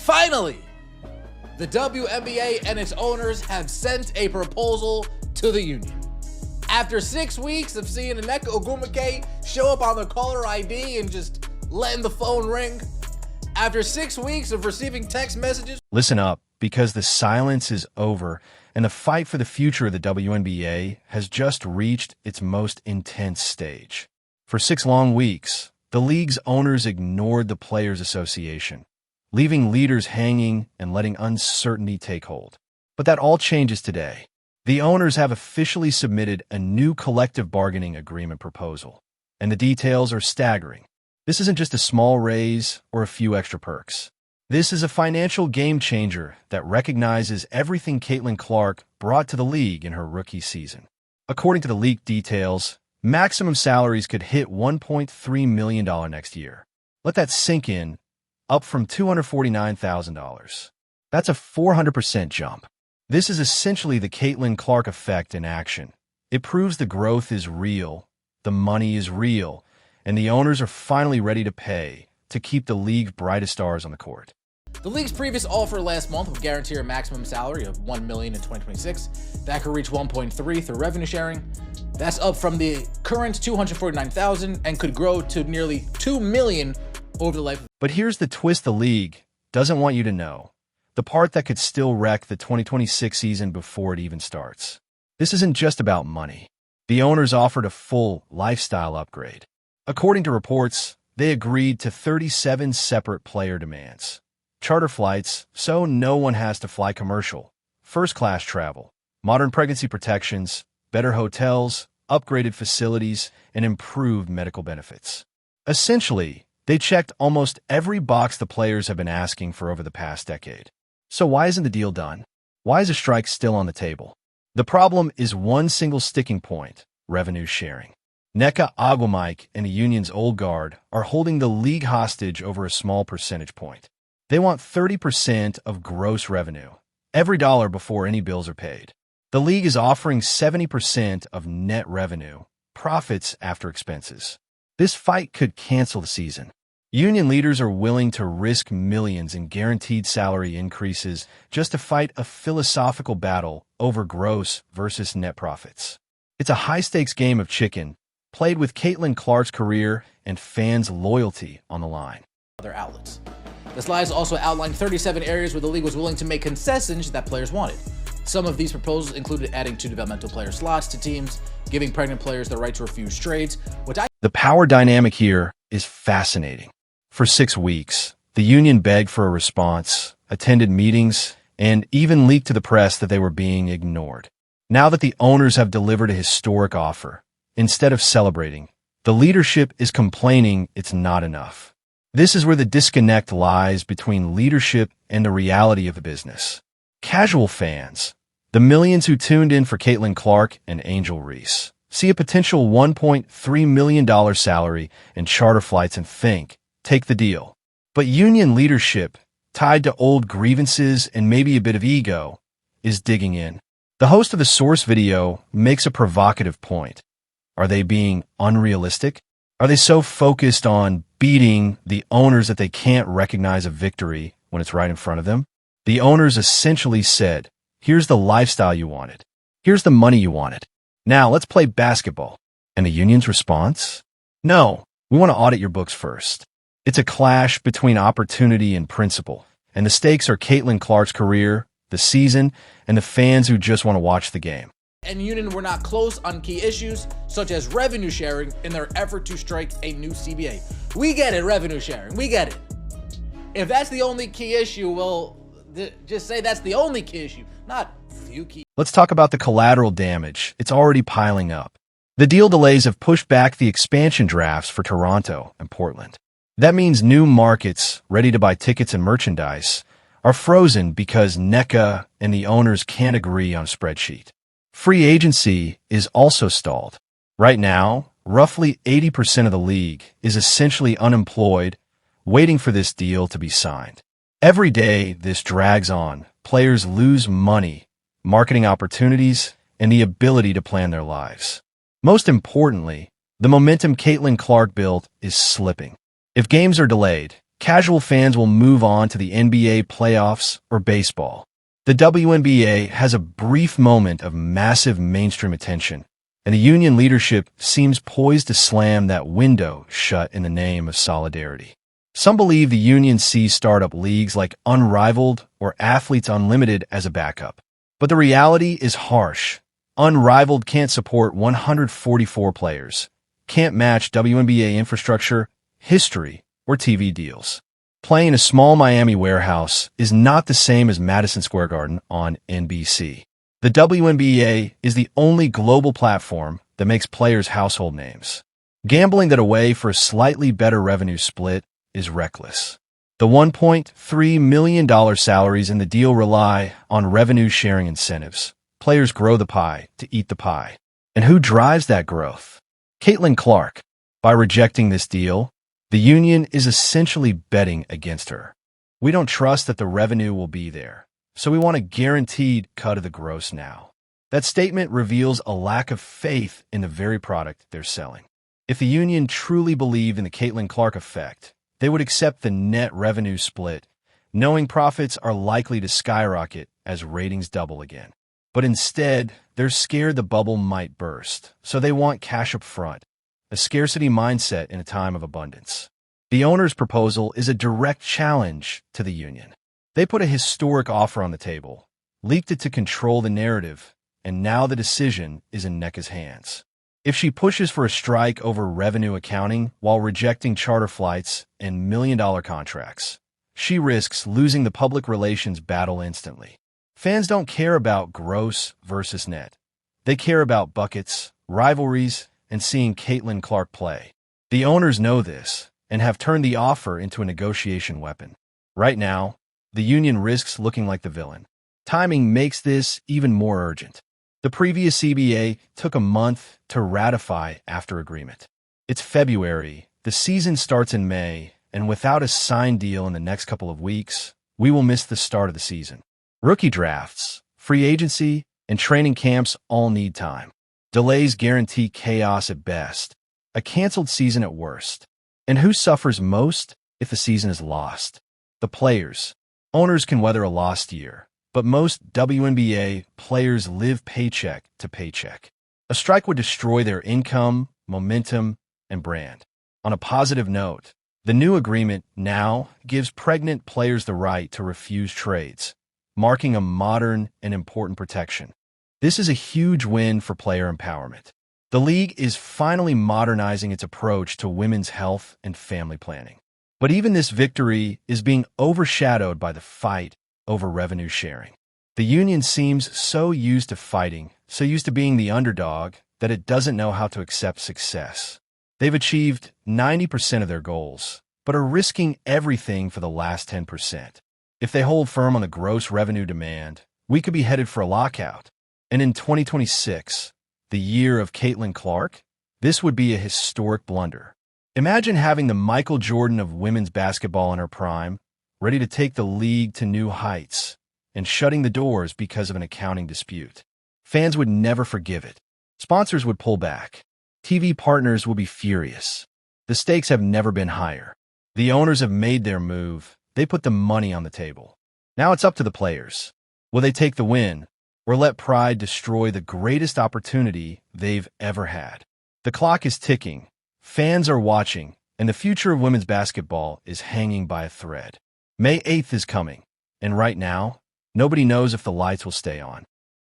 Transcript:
Finally, the WNBA and its owners have sent a proposal to the union. After 6 weeks of seeing Nneka Ogwumike show up on the caller ID and just letting the phone ring, after 6 weeks of receiving text messages. Listen up, because the silence is over, and the fight for the future of the WNBA has just reached its most intense stage. For 6 long weeks, the league's owners ignored the Players Association, leaving leaders hanging and letting uncertainty take hold. But that all changes today. The owners have officially submitted a new collective bargaining agreement proposal, and the details are staggering. This isn't just a small raise or a few extra perks. This is a financial game changer that recognizes everything Caitlin Clark brought to the league in her rookie season. According to the leaked details, maximum salaries could hit $1.3 million next year. Let that sink in, up from $249,000. That's a 400% jump. This is essentially the Caitlin Clark effect in action. It proves the growth is real, the money is real, and the owners are finally ready to pay to keep the league's brightest stars on the court. The league's previous offer last month would guarantee a maximum salary of $1 million in 2026. That could reach $1.3 million through revenue sharing. That's up from the current $249,000 and could grow to nearly $2 million over the life. But here's the twist the league doesn't want you to know. The part that could still wreck the 2026 season before it even starts. This isn't just about money. The owners offered a full lifestyle upgrade. According to reports, they agreed to 37 separate player demands. Charter flights, so no one has to fly commercial, first-class travel, modern pregnancy protections, better hotels, upgraded facilities, and improved medical benefits. Essentially, they checked almost every box the players have been asking for over the past decade. So why isn't the deal done? Why is a strike still on the table? The problem is one single sticking point: revenue sharing. Nneka Ogwumike and the union's old guard are holding the league hostage over a small percentage point. They want 30% of gross revenue, every dollar before any bills are paid. The league is offering 70% of net revenue, profits after expenses. This fight could cancel the season. Union leaders are willing to risk millions in guaranteed salary increases just to fight a philosophical battle over gross versus net profits. It's a high-stakes game of chicken, played with Caitlin Clark's career and fans' loyalty on the line. Other outlets. The slides also outlined 37 areas where the league was willing to make concessions that players wanted. Some of these proposals included adding 2 developmental player slots to teams, giving pregnant players the right to refuse trades, The power dynamic here is fascinating. For 6 weeks, the union begged for a response, attended meetings, and even leaked to the press that they were being ignored. Now that the owners have delivered a historic offer, instead of celebrating, the leadership is complaining it's not enough. This is where the disconnect lies between leadership and the reality of the business. Casual fans, the millions who tuned in for Caitlin Clark and Angel Reese, see a potential $1.3 million salary and charter flights and think, take the deal. But union leadership, tied to old grievances and maybe a bit of ego, is digging in. The host of the Source video makes a provocative point. Are they being unrealistic? Are they so focused on beating the owners that they can't recognize a victory when it's right in front of them? The owners essentially said, here's the lifestyle you wanted. Here's the money you wanted. Now let's play basketball. And the union's response? No, we want to audit your books first. It's a clash between opportunity and principle, and the stakes are Caitlin Clark's career, the season, and the fans who just want to watch the game. And union were not close on key issues such as revenue sharing in their effort to strike a new CBA. We get it, revenue sharing. We get it. If that's the only key issue, well, just say that's the only key issue, not few key. Let's talk about the collateral damage. It's already piling up. The deal delays have pushed back the expansion drafts for Toronto and Portland. That means new markets ready to buy tickets and merchandise are frozen because Nneka and the owners can't agree on a spreadsheet. Free agency is also stalled. Right now, roughly 80% of the league is essentially unemployed, waiting for this deal to be signed. Every day this drags on, players lose money, marketing opportunities, and the ability to plan their lives. Most importantly, the momentum Caitlin Clark built is slipping. If games are delayed, Casual fans will move on to the NBA playoffs or baseball. The WNBA has a brief moment of massive mainstream attention, and the union leadership seems poised to slam that window shut in the name of solidarity. Some believe the union sees startup leagues like Unrivaled or Athletes Unlimited as a backup. But the reality is harsh. Unrivaled can't support 144 players, can't match WNBA infrastructure, history, or TV deals. Playing a small Miami warehouse is not the same as Madison Square Garden on NBC. The WNBA is the only global platform that makes players household names. Gambling that away for a slightly better revenue split is reckless. The $1.3 million salaries in the deal rely on revenue-sharing incentives. Players grow the pie to eat the pie. And who drives that growth? Caitlin Clark. By rejecting this deal, the union is essentially betting against her. We don't trust that the revenue will be there, so we want a guaranteed cut of the gross now. That statement reveals a lack of faith in the very product they're selling. If the union truly believed in the Caitlin Clark effect, they would accept the net revenue split, knowing profits are likely to skyrocket as ratings double again. But instead, they're scared the bubble might burst, so they want cash up front, a scarcity mindset in a time of abundance. The owner's proposal is a direct challenge to the union. They put a historic offer on the table, leaked it to control the narrative, and now the decision is in Nneka's hands. If she pushes for a strike over revenue accounting while rejecting charter flights and million-dollar contracts, she risks losing the public relations battle instantly. Fans don't care about gross versus net. They care about buckets, rivalries, and seeing Caitlin Clark play. The owners know this and have turned the offer into a negotiation weapon. Right now, the union risks looking like the villain. Timing makes this even more urgent. The previous CBA took a month to ratify after agreement. It's February, the season starts in May, and without a signed deal in the next couple of weeks, we will miss the start of the season. Rookie drafts, free agency, and training camps all need time. Delays guarantee chaos at best, a canceled season at worst. And who suffers most if the season is lost? The players. Owners can weather a lost year, but most WNBA players live paycheck to paycheck. A strike would destroy their income, momentum, and brand. On a positive note, the new agreement now gives pregnant players the right to refuse trades, marking a modern and important protection. This is a huge win for player empowerment. The league is finally modernizing its approach to women's health and family planning. But even this victory is being overshadowed by the fight over revenue sharing. The union seems so used to fighting, so used to being the underdog, that it doesn't know how to accept success. They've achieved 90% of their goals, but are risking everything for the last 10%. If they hold firm on the gross revenue demand, we could be headed for a lockout. And in 2026, the year of Caitlin Clark, this would be a historic blunder. Imagine having the Michael Jordan of women's basketball in her prime, ready to take the league to new heights, and shutting the doors because of an accounting dispute. Fans would never forgive it. Sponsors would pull back. TV partners will be furious. The stakes have never been higher. The owners have made their move. They put the money on the table. Now it's up to the players. Will they take the win, or let pride destroy the greatest opportunity they've ever had? The clock is ticking, fans are watching, and the future of women's basketball is hanging by a thread. May 8th is coming, and right now, nobody knows if the lights will stay on.